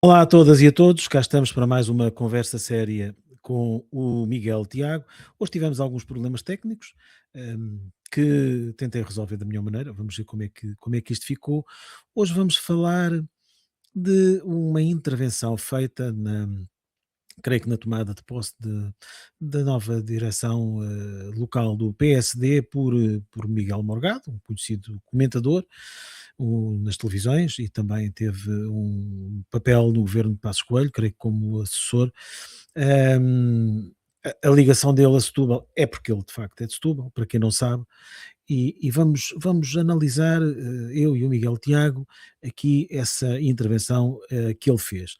Olá a todas e a todos, cá estamos para mais uma conversa séria com o Miguel Tiago. Hoje tivemos alguns problemas técnicos, que tentei resolver da melhor maneira, vamos ver como é que isto ficou. Hoje vamos falar de uma intervenção feita creio que na tomada de posse da nova direção local do PSD por Miguel Morgado, um conhecido comentador nas televisões e também teve um papel no governo de Passos Coelho, creio que como assessor. A ligação dele a Setúbal é porque ele de facto é de Setúbal, para quem não sabe, e vamos analisar, eu e o Miguel Tiago, aqui essa intervenção que ele fez.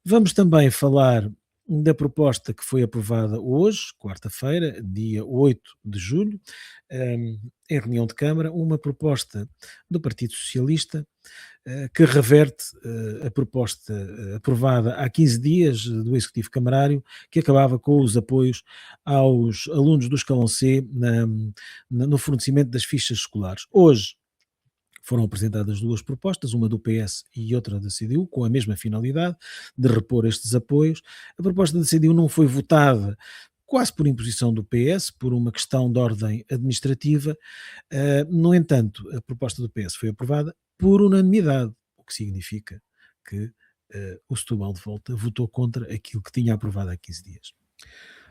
Vamos também falar da proposta que foi aprovada hoje, quarta-feira, dia 8 de julho, em reunião de Câmara, uma proposta do Partido Socialista que reverte a proposta aprovada há 15 dias do Executivo Camarário, que acabava com os apoios aos alunos do escalão C no fornecimento das fichas escolares. Hoje foram apresentadas duas propostas, uma do PS e outra da CDU, com a mesma finalidade de repor estes apoios. A proposta da CDU não foi votada quase por imposição do PS, por uma questão de ordem administrativa. No entanto, a proposta do PS foi aprovada por unanimidade, o que significa que o Setúbal de Volta votou contra aquilo que tinha aprovado há 15 dias.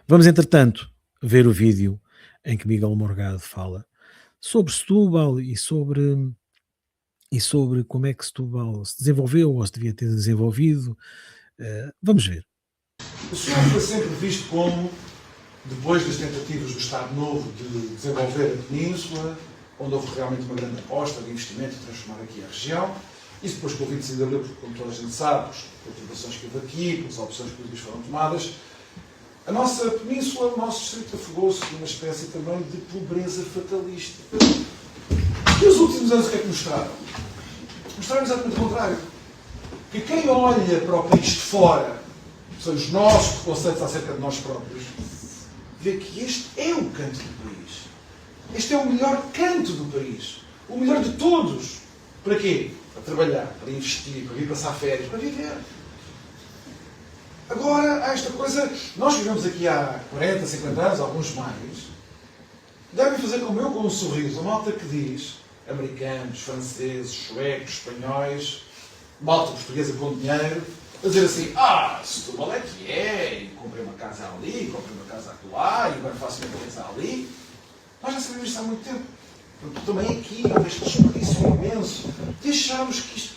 Vamos, entretanto, ver o vídeo em que Miguel Morgado fala sobre Setúbal e sobre como é que Setúbal se desenvolveu ou se devia ter desenvolvido. Vamos ver. O senhor foi sempre visto como, depois das tentativas do Estado Novo de desenvolver a Península, onde houve realmente uma grande aposta de investimento e transformar aqui a região, isso depois com o 25 de Abril, porque como toda a gente sabe, as perturbações que houve aqui, pelas opções políticas foram tomadas, a nossa Península, o nosso distrito afogou-se numa espécie também de pobreza fatalista. E os últimos anos o que é que mostraram? Mostraram exatamente o contrário. Que quem olha para o país de fora, são os nossos preconceitos acerca de nós próprios, vê que este é o canto do país. Este é o melhor canto do país. O melhor de todos. Para quê? Para trabalhar, para investir, para vir passar férias, para viver. Agora, há esta coisa, nós vivemos aqui há 40, 50 anos, alguns mais, devem fazer como eu, com um sorriso, a malta que diz, americanos, franceses, suecos, espanhóis, malta portuguesa com dinheiro, a dizer assim, Setúbal é que é, e comprei uma casa ali, comprei uma casa acolá, e agora faço uma coisa ali. Nós já sabemos isso há muito tempo. Porque também aqui houve este desperdício imenso de acharmos que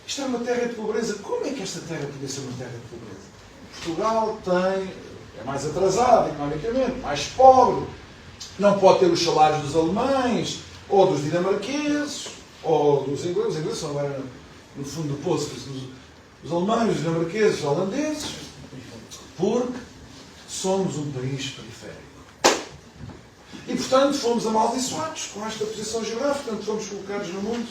isto é uma terra de pobreza. Como é que esta terra podia ser uma terra de pobreza? Portugal é mais atrasado economicamente, mais pobre, não pode ter os salários dos alemães, ou dos dinamarqueses, ou dos ingleses. Os ingleses são agora no fundo do poço, os alemães, os dinamarqueses, os holandeses, porque somos um país periférico. E, portanto, fomos amaldiçoados com esta posição geográfica, portanto, fomos colocados no mundo.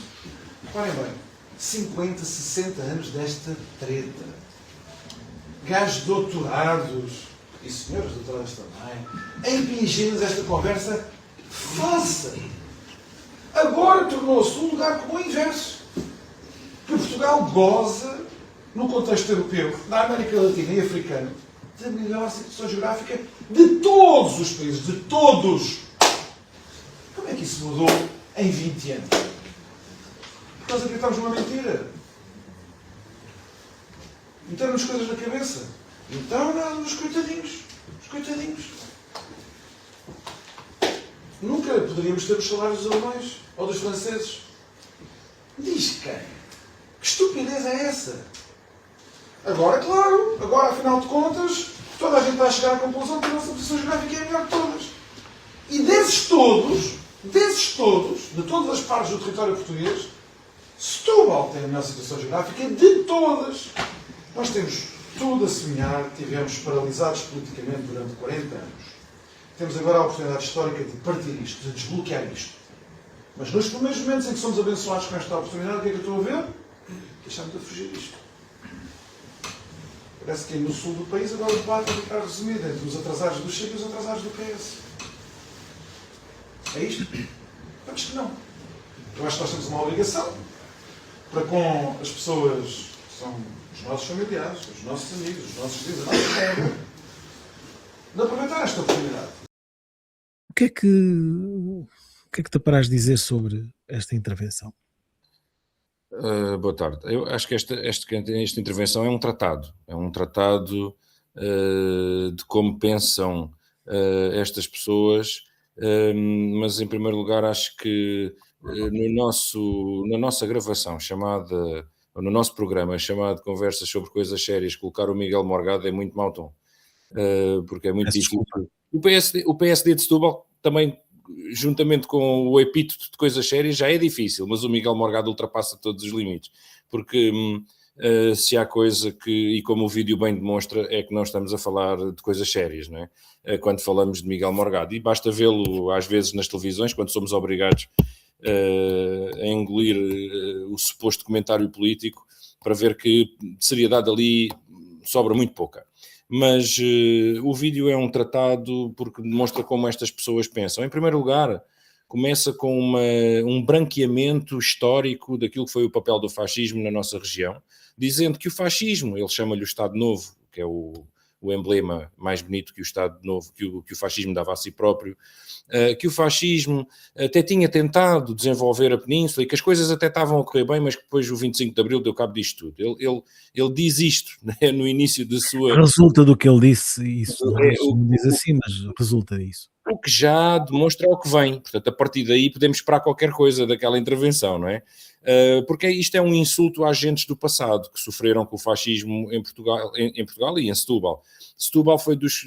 Reparem bem, 50, 60 anos desta treta. Gajos doutorados, e senhores doutorados também, a impingir-nos esta conversa falsa. Agora tornou-se um lugar como o inverso. Que Portugal goza, no contexto europeu, da América Latina e africana, da melhor situação geográfica de todos os países, de todos. Como é que isso mudou em 20 anos? Porque nós acreditamos numa mentira. Meteram-nos coisas na cabeça. Então, não, os coitadinhos. Os coitadinhos. Nunca poderíamos ter os salários dos alemães ou dos franceses. Diz quem? Que estupidez é essa? Agora, claro, agora, afinal de contas, toda a gente vai chegar à conclusão que a nossa posição geográfica é a melhor de todas. E desses todos, de todas as partes do território português, Setúbal tem a melhor situação geográfica de todas. Nós temos tudo a semelhar, tivemos paralisados politicamente durante 40 anos. Temos agora a oportunidade histórica de partir isto, de desbloquear isto. Mas nos primeiros momentos em que somos abençoados com esta oportunidade, o que é que eu estou a ver? Deixamos de fugir disto. Parece que no sul do país agora o debate vai ficar resumido entre os atrasados do Chega e os atrasados do PS. É isto? Eu acho que não. Eu acho que nós temos uma obrigação para com as pessoas que são os nossos familiares, os nossos amigos, os nossos vizinhos, a nossa terra, de aproveitar esta oportunidade. O que é que te apraz dizer sobre esta intervenção? Boa tarde. Eu acho que esta intervenção é um tratado. É um tratado de como pensam estas pessoas, mas em primeiro lugar acho que na nossa gravação chamada, ou no nosso programa chamado Conversas sobre Coisas Sérias, colocar o Miguel Morgado é muito mau tom, porque é muito Peço difícil. desculpa. O PSD de Setúbal também, juntamente com o epíteto de Coisas Sérias, já é difícil, mas o Miguel Morgado ultrapassa todos os limites, porque se há coisa que, e como o vídeo bem demonstra, é que nós estamos a falar de coisas sérias, não é? Quando falamos de Miguel Morgado, e basta vê-lo às vezes nas televisões, quando somos obrigados a engolir o suposto comentário político, para ver que de seriedade ali sobra muito pouca. Mas o vídeo é um tratado porque demonstra como estas pessoas pensam. Em primeiro lugar, começa com um branqueamento histórico daquilo que foi o papel do fascismo na nossa região, dizendo que o fascismo, ele chama-lhe o Estado Novo, que é o emblema mais bonito que o Estado Novo, que o fascismo dava a si próprio, que o fascismo até tinha tentado desenvolver a península e que as coisas até estavam a correr bem, mas que depois o 25 de Abril deu cabo disto tudo. Ele diz isto, né, no início da sua... Resulta do que ele disse, isso não diz o, assim, mas resulta disso. o que já demonstra o que vem. Portanto, a partir daí podemos esperar qualquer coisa daquela intervenção, não é? Porque isto é um insulto a agentes do passado que sofreram com o fascismo em Portugal e em Setúbal. Setúbal foi dos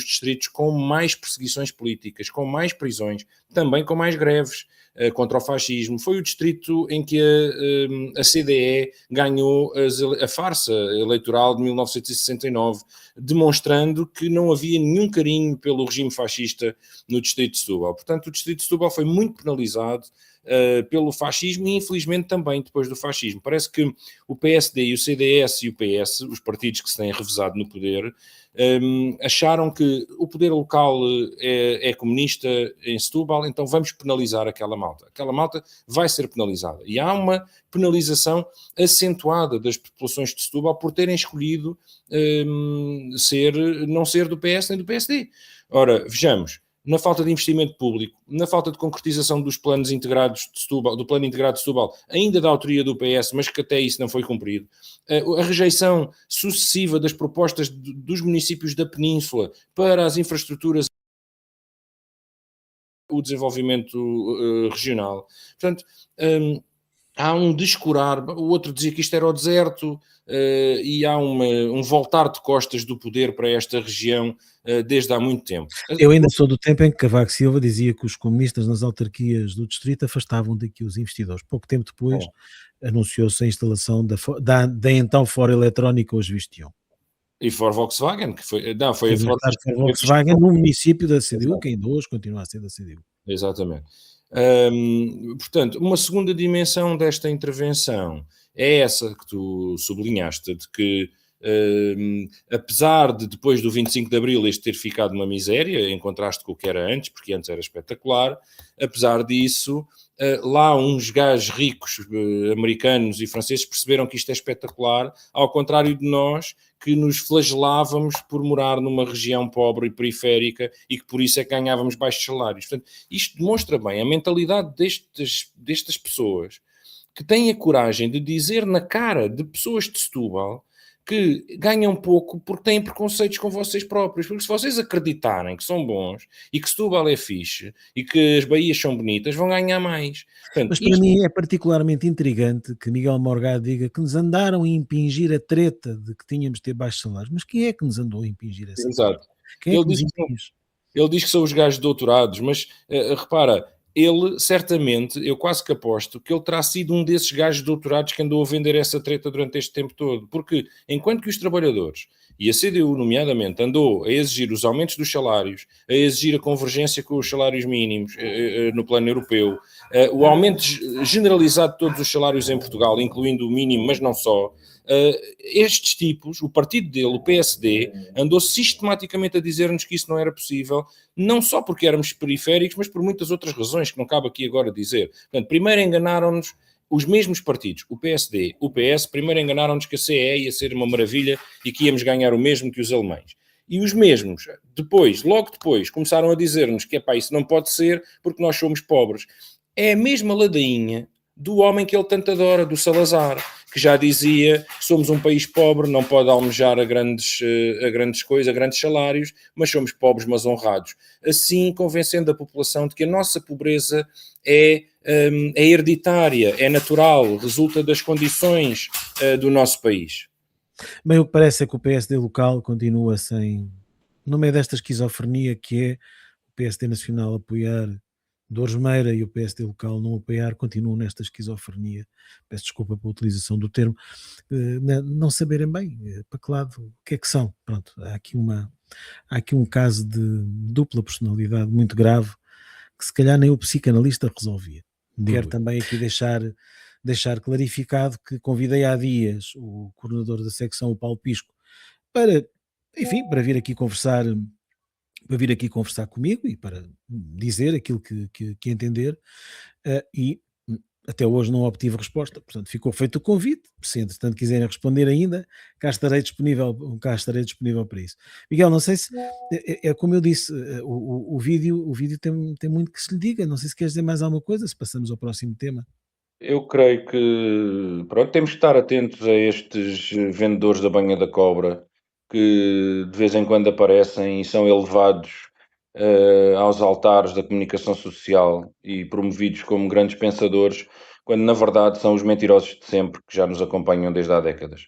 distritos com mais perseguições políticas, com mais prisões, também com mais greves contra o fascismo. Foi o distrito em que a CDE ganhou a farsa eleitoral de 1969, demonstrando que não havia nenhum carinho pelo regime fascista no distrito de Setúbal. Portanto, o distrito de Setúbal foi muito penalizado pelo fascismo e infelizmente também depois do fascismo. Parece que o PSD e o CDS e o PS, os partidos que se têm revezado no poder, acharam que o poder local é comunista em Setúbal, então vamos penalizar aquela malta. Aquela malta vai ser penalizada. E há uma penalização acentuada das populações de Setúbal por terem escolhido não ser do PS nem do PSD. Ora, vejamos, na falta de investimento público, na falta de concretização dos planos integrados de Setúbal, do plano integrado de Setúbal, ainda da autoria do PS, mas que até isso não foi cumprido, a rejeição sucessiva das propostas dos municípios da Península para as infraestruturas, o desenvolvimento regional. Portanto, há um descurar, o outro dizia que isto era o deserto, e há um voltar de costas do poder para esta região desde há muito tempo. Eu ainda sou do tempo em que Cavaco Silva dizia que os comunistas nas autarquias do distrito afastavam daqui os investidores. Pouco tempo depois anunciou-se a instalação da então Fora Eletrónica, hoje Vistion. E for Volkswagen, que foi a For Volkswagen no município da CDU, que ainda hoje continua a ser da CDU. Exatamente. Portanto, uma segunda dimensão desta intervenção é essa que tu sublinhaste, de que apesar de depois do 25 de Abril este ter ficado uma miséria, em contraste com o que era antes, porque antes era espetacular, apesar disso, lá uns gajos ricos americanos e franceses perceberam que isto é espetacular, ao contrário de nós, que nos flagelávamos por morar numa região pobre e periférica e que por isso é que ganhávamos baixos salários. Portanto, isto demonstra bem a mentalidade destas pessoas que têm a coragem de dizer na cara de pessoas de Setúbal que ganham pouco porque têm preconceitos com vocês próprios. Porque se vocês acreditarem que são bons e que Setúbal é fixe e que as baías são bonitas, vão ganhar mais. Portanto, mas para mim é particularmente intrigante que Miguel Morgado diga que nos andaram a impingir a treta de que tínhamos de ter baixos salários. Mas quem é que nos andou a impingir essa treta? Exato. Quem é que nos impinge? Ele diz que são os gajos doutorados, mas repara, ele certamente, eu quase que aposto, que ele terá sido um desses gajos doutorados que andou a vender essa treta durante este tempo todo. Porque enquanto que os trabalhadores, e a CDU nomeadamente, andou a exigir os aumentos dos salários, a exigir a convergência com os salários mínimos no plano europeu, o aumento generalizado de todos os salários em Portugal, incluindo o mínimo, mas não só, estes tipos, o partido dele, o PSD, andou sistematicamente a dizer-nos que isso não era possível, não só porque éramos periféricos, mas por muitas outras razões que não cabe aqui agora dizer. Portanto, primeiro enganaram-nos os mesmos partidos, o PSD, o PS, primeiro enganaram-nos que a CE ia ser uma maravilha e que íamos ganhar o mesmo que os alemães. E os mesmos, depois, logo depois, começaram a dizer-nos que isso não pode ser porque nós somos pobres. É a mesma ladainha do homem que ele tanto adora, do Salazar, que já dizia que somos um país pobre, não pode almejar a grandes coisas, a grandes salários, mas somos pobres, mas honrados. Assim, convencendo a população de que a nossa pobreza é hereditária, é natural, resulta das condições do nosso país. Bem, o que parece é que o PSD local continua sem, no meio desta esquizofrenia que é o PSD nacional apoiar Dores Meira e o PSD local não apoiar, continuam nesta esquizofrenia. Peço desculpa pela utilização do termo, não saberem bem para que lado, o que é que são. Pronto, há aqui um caso de dupla personalidade muito grave que se calhar nem o psicanalista resolvia. Quero também aqui deixar clarificado que convidei há dias o coordenador da secção, o Paulo Pisco, para, enfim, para vir aqui conversar comigo e para dizer aquilo que entender, e até hoje não obtive resposta, portanto ficou feito o convite, se entretanto quiserem responder ainda, cá estarei disponível para isso. Miguel, não sei se, é como eu disse, o vídeo tem muito que se lhe diga, não sei se queres dizer mais alguma coisa, se passamos ao próximo tema. Eu creio que, pronto, temos que estar atentos a estes vendedores da banha da cobra que de vez em quando aparecem e são elevados aos altares da comunicação social e promovidos como grandes pensadores, quando na verdade são os mentirosos de sempre que já nos acompanham desde há décadas.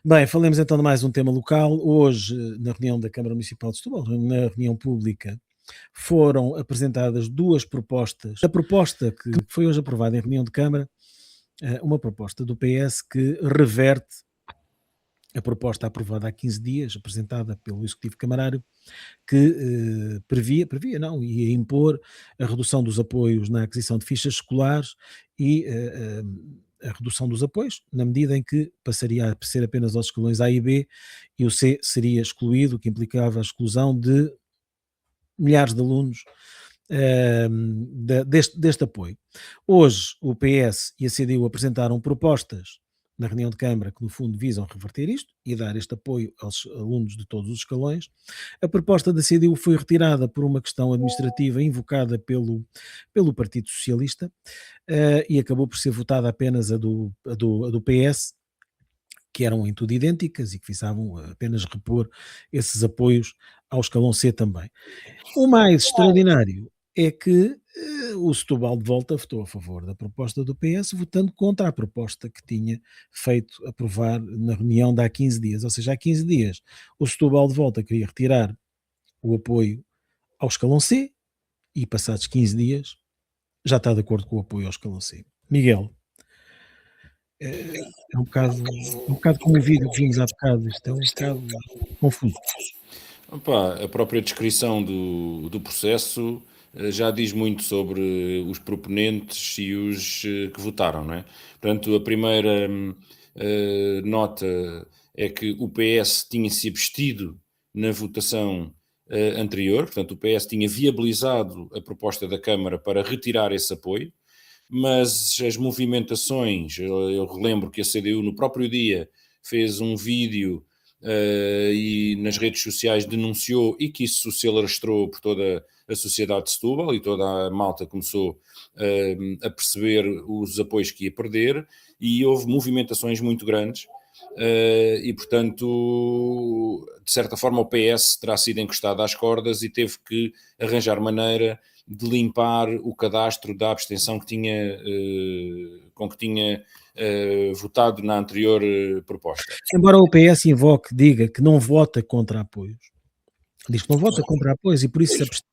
Bem, falemos então de mais um tema local. Hoje, na reunião da Câmara Municipal de Setúbal, na reunião pública, foram apresentadas duas propostas. A proposta que foi hoje aprovada em reunião de Câmara, uma proposta do PS que reverte a proposta aprovada há 15 dias, apresentada pelo Executivo Camarário, que previa não, ia impor a redução dos apoios na aquisição de fichas escolares e a redução dos apoios, na medida em que passaria a ser apenas aos escalões A e B e o C seria excluído, o que implicava a exclusão de milhares de alunos deste apoio. Hoje o PS e a CDU apresentaram propostas na reunião de Câmara que no fundo visam reverter isto e dar este apoio aos alunos de todos os escalões. A proposta da CDU foi retirada por uma questão administrativa invocada pelo Partido Socialista e acabou por ser votada apenas a do PS, que eram em tudo idênticas e que visavam apenas repor esses apoios ao escalão C também. O mais extraordinário é que o Setúbal de Volta votou a favor da proposta do PS, votando contra a proposta que tinha feito aprovar na reunião de há 15 dias. Ou seja, há 15 dias o Setúbal de Volta queria retirar o apoio ao escalão C e passados 15 dias já está de acordo com o apoio ao escalão C. Miguel, é um bocado como o vídeo que vimos há bocado, isto é um bocado confuso. Opa, a própria descrição do processo já diz muito sobre os proponentes e os que votaram, não é? Portanto, a primeira nota é que o PS tinha se abstido na votação anterior, portanto, o PS tinha viabilizado a proposta da Câmara para retirar esse apoio, mas as movimentações, eu relembro que a CDU no próprio dia fez um vídeo e nas redes sociais denunciou e que isso se alastrou por toda a sociedade de Setúbal e toda a malta começou a perceber os apoios que ia perder e houve movimentações muito grandes e portanto de certa forma o PS terá sido encostado às cordas e teve que arranjar maneira de limpar o cadastro da abstenção que tinha, com que tinha votado na anterior proposta. Embora o PS diga que não vota contra apoios, diz que não vota contra apoios e por isso se abstém.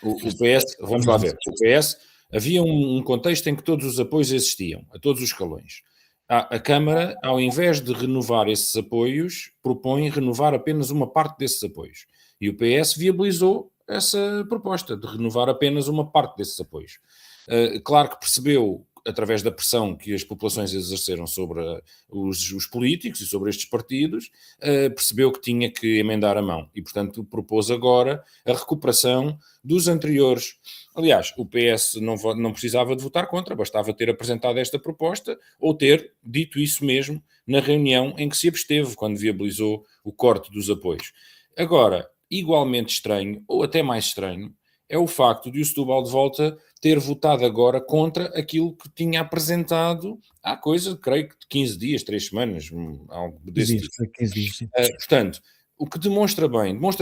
O PS, vamos lá ver, o PS, havia um contexto em que todos os apoios existiam, a todos os escalões. A Câmara, ao invés de renovar esses apoios, propõe renovar apenas uma parte desses apoios. E o PS viabilizou essa proposta de renovar apenas uma parte desses apoios. Claro que percebeu através da pressão que as populações exerceram sobre os políticos e sobre estes partidos, percebeu que tinha que emendar a mão e, portanto, propôs agora a recuperação dos anteriores. Aliás, o PS não precisava de votar contra, bastava ter apresentado esta proposta ou ter dito isso mesmo na reunião em que se absteve, quando viabilizou o corte dos apoios. Agora, igualmente estranho, ou até mais estranho, é o facto de o Setúbal de Volta ter votado agora contra aquilo que tinha apresentado há coisa, creio que de 15 dias, 3 semanas, algo 15 desse dias, tipo. foi 15 dias, sim. Portanto, o que demonstra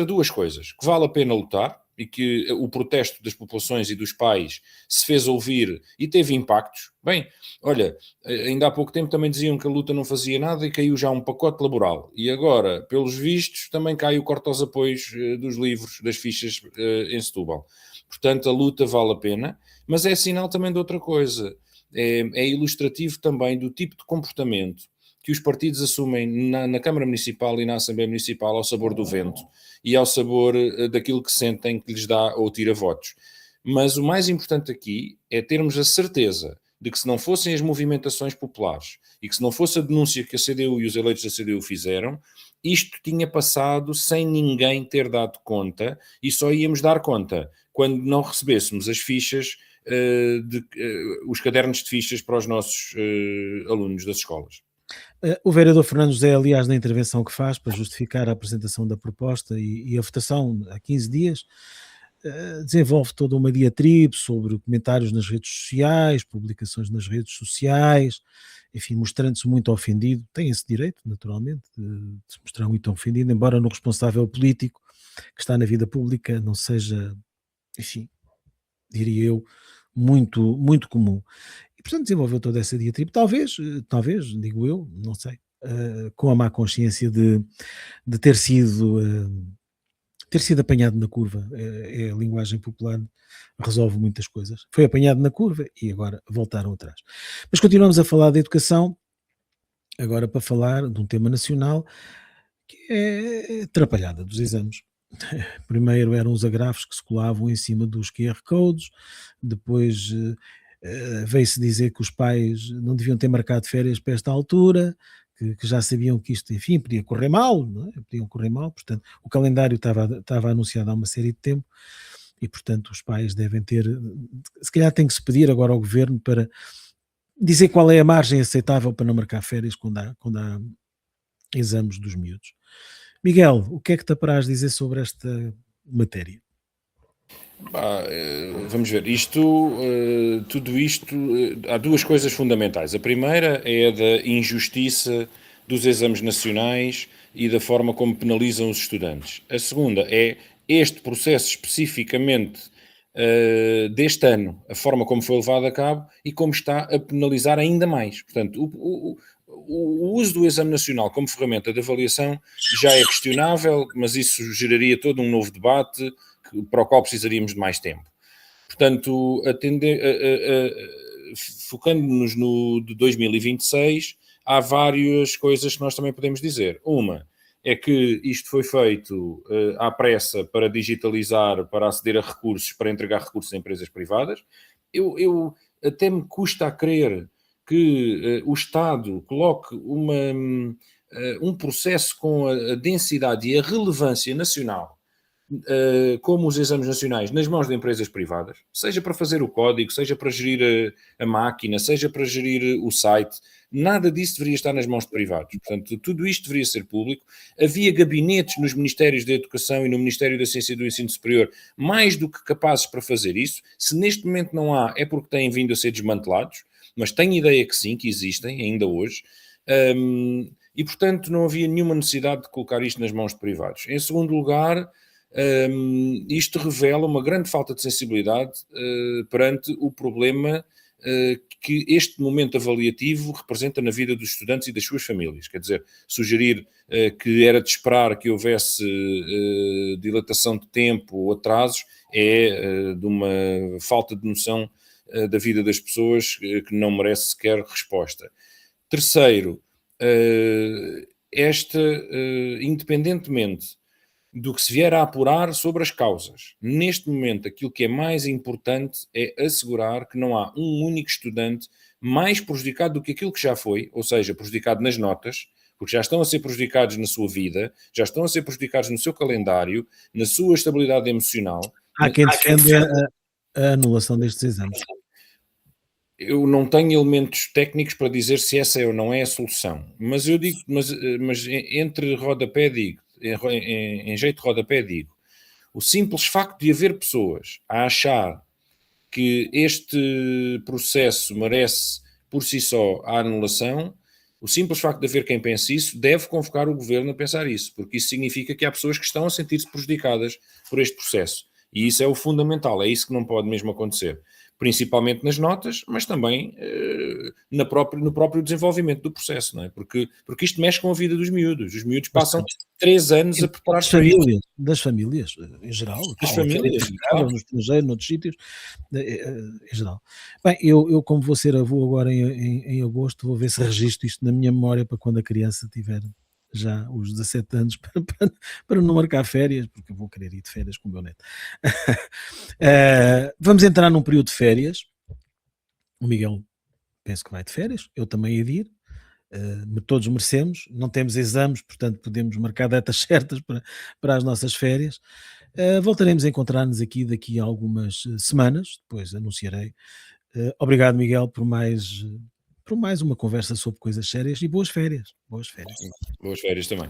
duas coisas, que vale a pena lutar e que o protesto das populações e dos pais se fez ouvir e teve impactos. Bem, olha, ainda há pouco tempo também diziam que a luta não fazia nada e caiu já um pacote laboral. E agora, pelos vistos, também cai o corte aos apoios dos livros, das fichas em Setúbal. Portanto, a luta vale a pena, mas é sinal também de outra coisa. É ilustrativo também do tipo de comportamento que os partidos assumem na Câmara Municipal e na Assembleia Municipal ao sabor do vento e ao sabor daquilo que sentem que lhes dá ou tira votos. Mas o mais importante aqui é termos a certeza de que se não fossem as movimentações populares e que se não fosse a denúncia que a CDU e os eleitos da CDU fizeram, isto tinha passado sem ninguém ter dado conta e só íamos dar conta quando não recebêssemos as fichas, os cadernos de fichas para os nossos alunos das escolas. O vereador Fernando José, aliás, na intervenção que faz para justificar a apresentação da proposta e a votação há 15 dias, desenvolve toda uma diatribe sobre comentários nas redes sociais, publicações nas redes sociais, enfim, mostrando-se muito ofendido. Tem esse direito, naturalmente, de se mostrar muito ofendido, embora no responsável político que está na vida pública não seja, enfim, diria eu, muito comum. E portanto desenvolveu toda essa diatribe, talvez, digo eu, não sei, com a má consciência de ter sido apanhado na curva. É a linguagem popular, resolve muitas coisas. Foi apanhado na curva e agora voltaram atrás. Mas continuamos a falar da educação, agora para falar de um tema nacional, que é a atrapalhada dos exames. Primeiro eram os agrafos que se colavam em cima dos QR codes, depois veio-se dizer que os pais não deviam ter marcado férias para esta altura, que já sabiam que isto, enfim, podia correr mal, não é? Podiam correr mal, portanto, o calendário estava anunciado há uma série de tempo e, portanto, os pais devem ter, se calhar tem que se pedir agora ao governo para dizer qual é a margem aceitável para não marcar férias quando há exames dos miúdos. Miguel, o que é que te apraz dizer sobre esta matéria? Vamos ver, tudo isto, há duas coisas fundamentais. A primeira é a da injustiça dos exames nacionais e da forma como penalizam os estudantes. A segunda é este processo especificamente deste ano, a forma como foi levado a cabo e como está a penalizar ainda mais. Portanto, o uso do exame nacional como ferramenta de avaliação já é questionável, mas isso geraria todo um novo debate para o qual precisaríamos de mais tempo. Portanto, focando-nos no de 2026, há várias coisas que nós também podemos dizer. Uma é que isto foi feito à pressa para digitalizar, para aceder a recursos, para entregar recursos a empresas privadas. Eu até me custa a crer que o Estado coloque um processo com a densidade e a relevância nacional como os exames nacionais nas mãos de empresas privadas, seja para fazer o código, seja para gerir a máquina, seja para gerir o site, nada disso deveria estar nas mãos de privados. Portanto, tudo isto deveria ser público. Havia gabinetes nos Ministérios da Educação e no Ministério da Ciência e do Ensino Superior mais do que capazes para fazer isso. Se neste momento não há, é porque têm vindo a ser desmantelados, mas tenho ideia que sim, que existem ainda hoje. E, portanto, não havia nenhuma necessidade de colocar isto nas mãos de privados. Em segundo lugar, isto revela uma grande falta de sensibilidade perante o problema que este momento avaliativo representa na vida dos estudantes e das suas famílias. Quer dizer, sugerir que era de esperar que houvesse dilatação de tempo ou atrasos é de uma falta de noção da vida das pessoas que não merece sequer resposta. Terceiro, independentemente do que se vier a apurar sobre as causas. Neste momento, aquilo que é mais importante é assegurar que não há um único estudante mais prejudicado do que aquilo que já foi, ou seja, prejudicado nas notas, porque já estão a ser prejudicados na sua vida, já estão a ser prejudicados no seu calendário, na sua estabilidade emocional. Há quem defenda a anulação destes exames. Eu não tenho elementos técnicos para dizer se essa é ou não é a solução, mas eu digo, mas entre rodapé digo, em jeito de rodapé digo, o simples facto de haver pessoas a achar que este processo merece por si só a anulação, o simples facto de haver quem pense isso deve convocar o governo a pensar isso, porque isso significa que há pessoas que estão a sentir-se prejudicadas por este processo. E isso é o fundamental, é isso que não pode mesmo acontecer. Principalmente nas notas, mas também no próprio desenvolvimento do processo, não é? Porque isto mexe com a vida dos miúdos. Os miúdos passam 3 anos a preparar-se para isto. Das famílias, em geral. Das famílias, claro. No estrangeiro, noutros sítios, em geral. Bem, eu como vou ser avô agora em agosto, vou ver se registro isto na minha memória para quando a criança tiver já os 17 anos para não marcar férias, porque eu vou querer ir de férias com o meu neto. Vamos entrar num período de férias. O Miguel penso que vai de férias, eu também hei de ir. Todos merecemos, não temos exames, portanto podemos marcar datas certas para as nossas férias. Voltaremos a encontrar-nos aqui daqui a algumas semanas, depois anunciarei. Obrigado, Miguel, por mais uma conversa sobre coisas sérias e boas férias. Boas férias. Boas férias também.